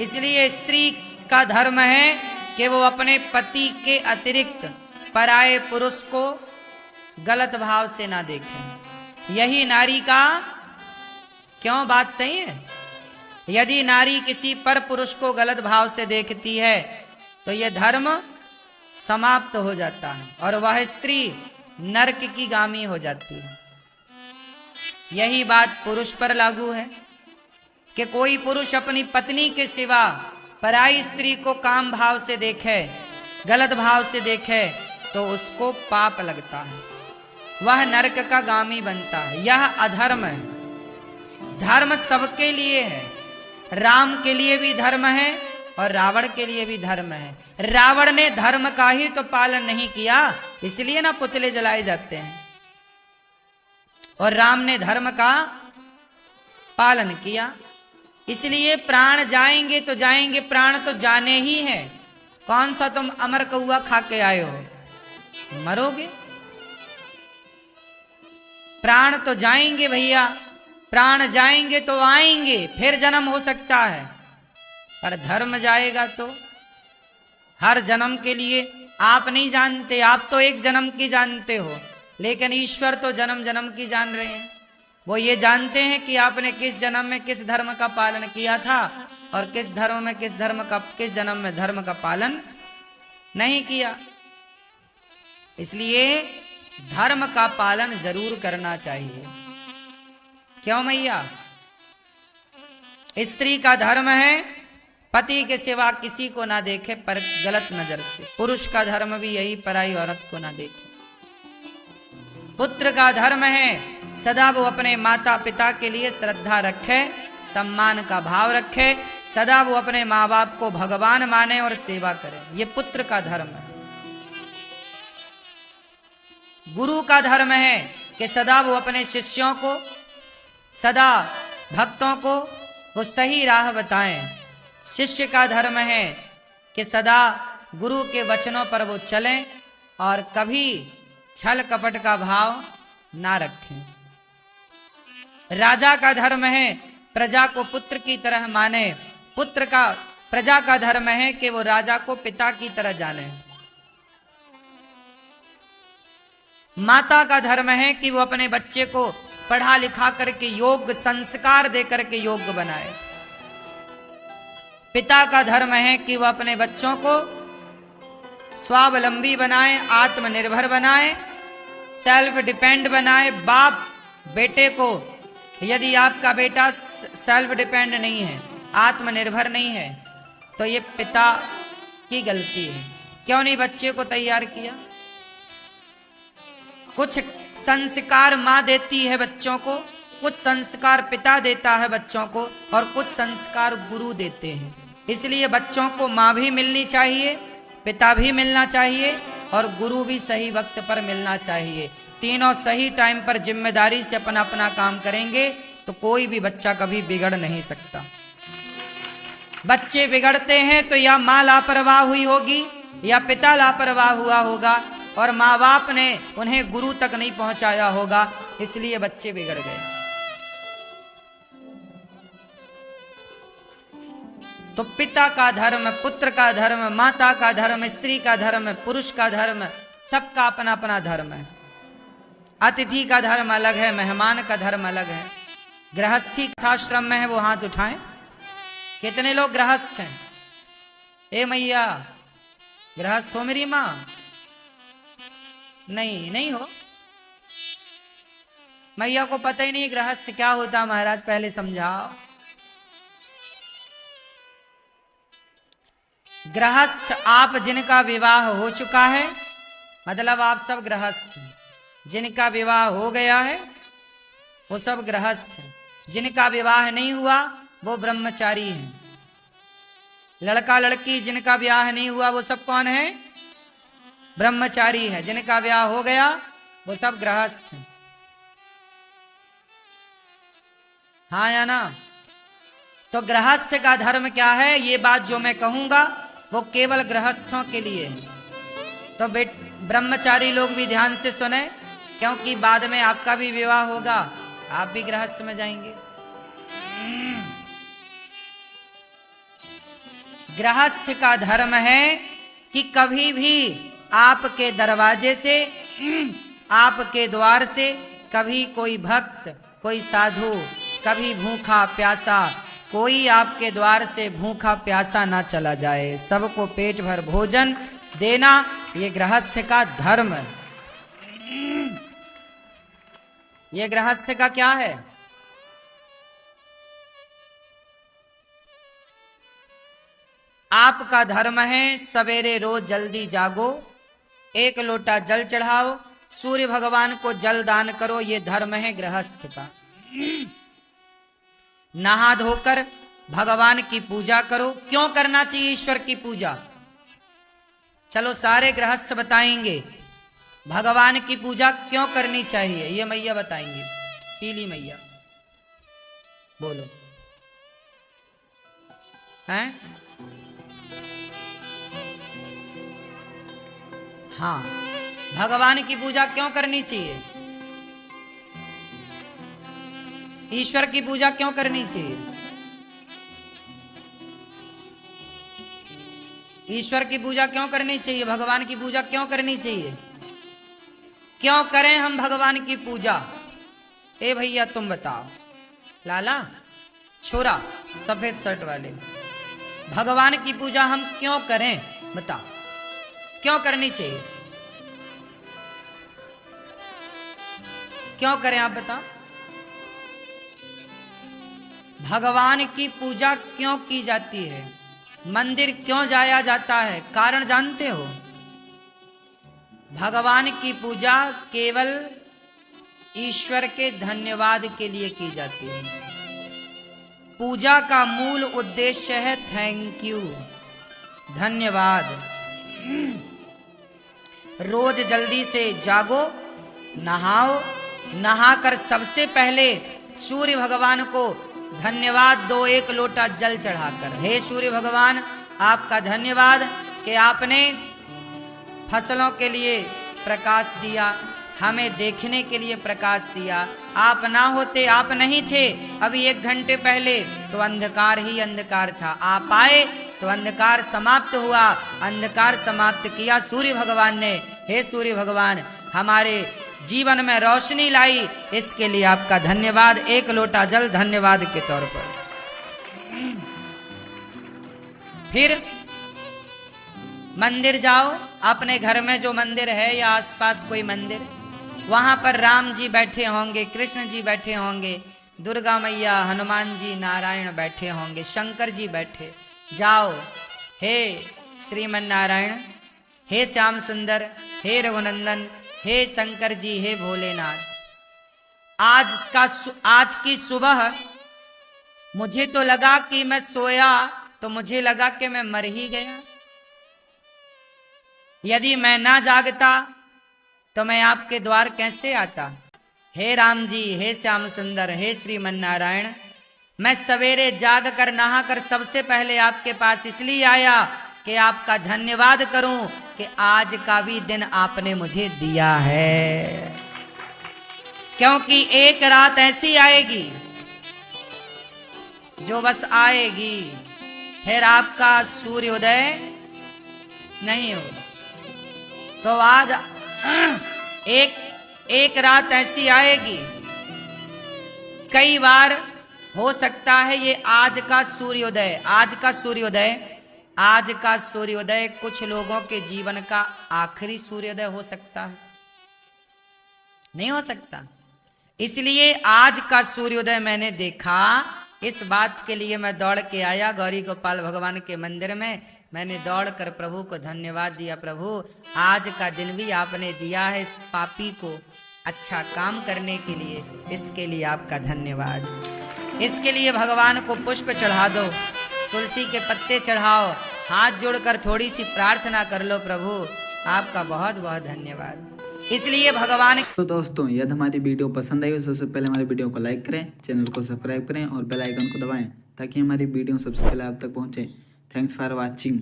इसलिए स्त्री का धर्म है कि वो अपने पति के अतिरिक्त पराये पुरुष को गलत भाव से ना देखे। यही नारी का, क्यों बात सही है? यदि नारी किसी पर पुरुष को गलत भाव से देखती है तो यह धर्म समाप्त हो जाता है और वह स्त्री नरक की गामी हो जाती है। यही बात पुरुष पर लागू है कि कोई पुरुष अपनी पत्नी के सिवा पराई स्त्री को काम भाव से देखे, गलत भाव से देखे तो उसको पाप लगता है, वह नरक का गामी बनता है। यह अधर्म है। धर्म सबके लिए है। राम के लिए भी धर्म है और रावण के लिए भी धर्म है। रावण ने धर्म का ही तो पालन नहीं किया, इसलिए ना पुतले जलाए जाते हैं। और राम ने धर्म का पालन किया, इसलिए प्राण जाएंगे तो जाएंगे, प्राण तो जाने ही है। कौन सा तुम अमर कौआ खा के आए हो, मरोगे। प्राण तो जाएंगे भैया, प्राण जाएंगे तो आएंगे, फिर जन्म हो सकता है, पर धर्म जाएगा तो हर जन्म के लिए। आप नहीं जानते, आप तो एक जन्म की जानते हो, लेकिन ईश्वर तो जन्म जन्म की जान रहे हैं। वो ये जानते हैं कि आपने किस जन्म में किस धर्म का पालन किया था और किस धर्म में किस जन्म में धर्म का पालन नहीं किया। इसलिए धर्म का पालन जरूर करना चाहिए। क्यों मैया? स्त्री का धर्म है पति के सिवा किसी को ना देखे पर गलत नजर से। पुरुष का धर्म भी यही, पराई औरत को ना देखे। पुत्र का धर्म है सदा वो अपने माता पिता के लिए श्रद्धा रखे, सम्मान का भाव रखे, सदा वो अपने माँ बाप को भगवान माने और सेवा करे। ये पुत्र का धर्म है। गुरु का धर्म है कि सदा वो अपने शिष्यों को, सदा भक्तों को वो सही राह बताएं। शिष्य का धर्म है कि सदा गुरु के वचनों पर वो चलें और कभी छल कपट का भाव ना रखें। राजा का धर्म है प्रजा को पुत्र की तरह माने। प्रजा का धर्म है कि वो राजा को पिता की तरह जाने। माता का धर्म है कि वो अपने बच्चे को पढ़ा लिखा करके योग्य संस्कार दे करके योग्य बनाए। पिता का धर्म है कि वह अपने बच्चों को स्वावलंबी बनाए, आत्मनिर्भर बनाए, सेल्फ डिपेंड बनाए। बाप बेटे को, यदि आपका बेटा सेल्फ डिपेंड नहीं है, आत्मनिर्भर नहीं है, तो ये पिता की गलती है। क्यों नहीं बच्चे को तैयार किया? कुछ संस्कार माँ देती है बच्चों को, कुछ संस्कार पिता देता है बच्चों को, और कुछ संस्कार गुरु देते हैं। इसलिए बच्चों को माँ भी मिलनी चाहिए, पिता भी मिलना चाहिए और गुरु भी सही वक्त पर मिलना चाहिए। तीनों सही टाइम पर जिम्मेदारी से अपना अपना काम करेंगे तो कोई भी बच्चा कभी बिगड़ नहीं सकता। बच्चे बिगड़ते हैं तो या माँ लापरवाह हुई होगी या पिता लापरवाह हुआ होगा और माँ बाप ने उन्हें गुरु तक नहीं पहुंचाया होगा, इसलिए बच्चे बिगड़ गए। तो पिता का धर्म, पुत्र का धर्म, माता का धर्म, स्त्री का धर्म, पुरुष का धर्म, सबका अपना अपना धर्म है। अतिथि का धर्म अलग है, मेहमान का धर्म अलग है। गृहस्थी आश्रम में है वो हाथ उठाएं। कितने लोग गृहस्थ हैं? ए मैया, गृहस्थ हो मेरी माँ? नहीं हो। मैया को पता ही नहीं गृहस्थ क्या होता। महाराज पहले समझाओ। गृहस्थ आप जिनका विवाह हो चुका है, मतलब आप सब गृहस्थ हैं। जिनका विवाह हो गया है वो सब गृहस्थ हैं। जिनका विवाह नहीं हुआ वो ब्रह्मचारी हैं। लड़का लड़की जिनका ब्याह नहीं हुआ वो सब कौन है? ब्रह्मचारी है। जिनका ब्याह हो गया वो सब गृहस्थ हैं। हाँ या ना? तो गृहस्थ का धर्म क्या है? ये बात जो मैं कहूंगा वो केवल गृहस्थों के लिए है। तो ब्रह्मचारी लोग भी ध्यान से सुने, क्योंकि बाद में आपका भी विवाह होगा, आप भी गृहस्थ में जाएंगे। गृहस्थ का धर्म है कि कभी भी आपके दरवाजे से, आपके द्वार से कभी कोई भक्त, कोई साधु, कभी भूखा प्यासा, कोई आपके द्वार से भूखा प्यासा ना चला जाए। सबको पेट भर भोजन देना ये गृहस्थ का धर्म है। ये गृहस्थ का क्या है? आपका धर्म है सवेरे रोज जल्दी जागो, 1 लोटा जल चढ़ाओ, सूर्य भगवान को जल दान करो। ये धर्म है गृहस्थ का। नहा धोकर भगवान की पूजा करो। क्यों करना चाहिए ईश्वर की पूजा? चलो सारे गृहस्थ बताएंगे भगवान की पूजा क्यों करनी चाहिए। ये मैया बताएंगे, पीली मैया बोलो। हैं? हाँ, भगवान की पूजा क्यों करनी चाहिए? ईश्वर की पूजा क्यों करनी चाहिए? ईश्वर की पूजा क्यों करनी चाहिए? भगवान की पूजा क्यों करनी चाहिए? क्यों करें हम भगवान की पूजा? ए भैया तुम बताओ। लाला, छोरा, सफेद शर्ट वाले, भगवान की पूजा हम क्यों करें? बताओ, क्यों करनी चाहिए? क्यों करें आप बताओ? भगवान की पूजा क्यों की जाती है? मंदिर क्यों जाया जाता है? कारण जानते हो? भगवान की पूजा केवल ईश्वर के धन्यवाद के लिए की जाती है। पूजा का मूल उद्देश्य है थैंक यू, धन्यवाद। रोज जल्दी से जागो, नहाओ, नहाकर सबसे पहले सूर्य भगवान को धन्यवाद दो, 1 लोटा जल चढ़ाकर। हे सूर्य भगवान, आपका धन्यवाद कि आपने फसलों के लिए प्रकाश दिया, हमें देखने के लिए प्रकाश दिया। आप ना होते, आप नहीं थे अभी 1 घंटे पहले तो अंधकार ही अंधकार था। आप आए तो अंधकार समाप्त हुआ, अंधकार समाप्त किया सूर्य भगवान ने। हे सूर्य भगवान, हमारे जीवन में रोशनी लाई, इसके लिए आपका धन्यवाद। 1 लोटा जल धन्यवाद के तौर पर। फिर मंदिर जाओ, अपने घर में जो मंदिर है या आसपास कोई मंदिर, वहां पर राम जी बैठे होंगे, कृष्ण जी बैठे होंगे, दुर्गा मैया, हनुमान जी, नारायण बैठे होंगे, शंकर जी बैठे। जाओ, हे श्रीमन नारायण, हे श्याम सुंदर, हे रघुनंदन, हे शंकर जी, हे भोलेनाथ, आज की सुबह मुझे तो लगा कि मैं सोया तो मुझे लगा कि मैं मर ही गया। यदि मैं ना जागता तो मैं आपके द्वार कैसे आता? हे राम जी, हे श्याम सुंदर, हे श्रीमन नारायण, मैं सवेरे जाग कर नहा कर सबसे पहले आपके पास इसलिए आया कि आपका धन्यवाद करूं कि आज का भी दिन आपने मुझे दिया है। क्योंकि एक रात ऐसी आएगी जो बस आएगी, फिर आपका सूर्योदय नहीं होगा। तो आज एक रात ऐसी आएगी, कई बार हो सकता है ये आज का सूर्योदय कुछ लोगों के जीवन का आखिरी सूर्योदय हो सकता है, नहीं हो सकता। इसलिए आज का सूर्योदय मैंने देखा, इस बात के लिए मैं दौड़ के आया गौरी गोपाल भगवान के मंदिर में। मैंने दौड़कर प्रभु को धन्यवाद दिया, प्रभु आज का दिन भी आपने दिया है इस पापी को अच्छा काम करने के लिए, इसके लिए आपका धन्यवाद। इसके लिए भगवान को पुष्प चढ़ा दो, तुलसी के पत्ते चढ़ाओ, हाथ जोड़कर थोड़ी सी प्रार्थना कर लो, प्रभु आपका बहुत बहुत धन्यवाद। इसलिए भगवान। तो दोस्तों, यदि हमारी वीडियो पसंद आई हो सबसे पहले हमारी वीडियो को लाइक करें, चैनल को सब्सक्राइब करें और बेल आइकन को दबाएं ताकि हमारी वीडियो सबसे पहले आप तक पहुंचे। Thanks for watching.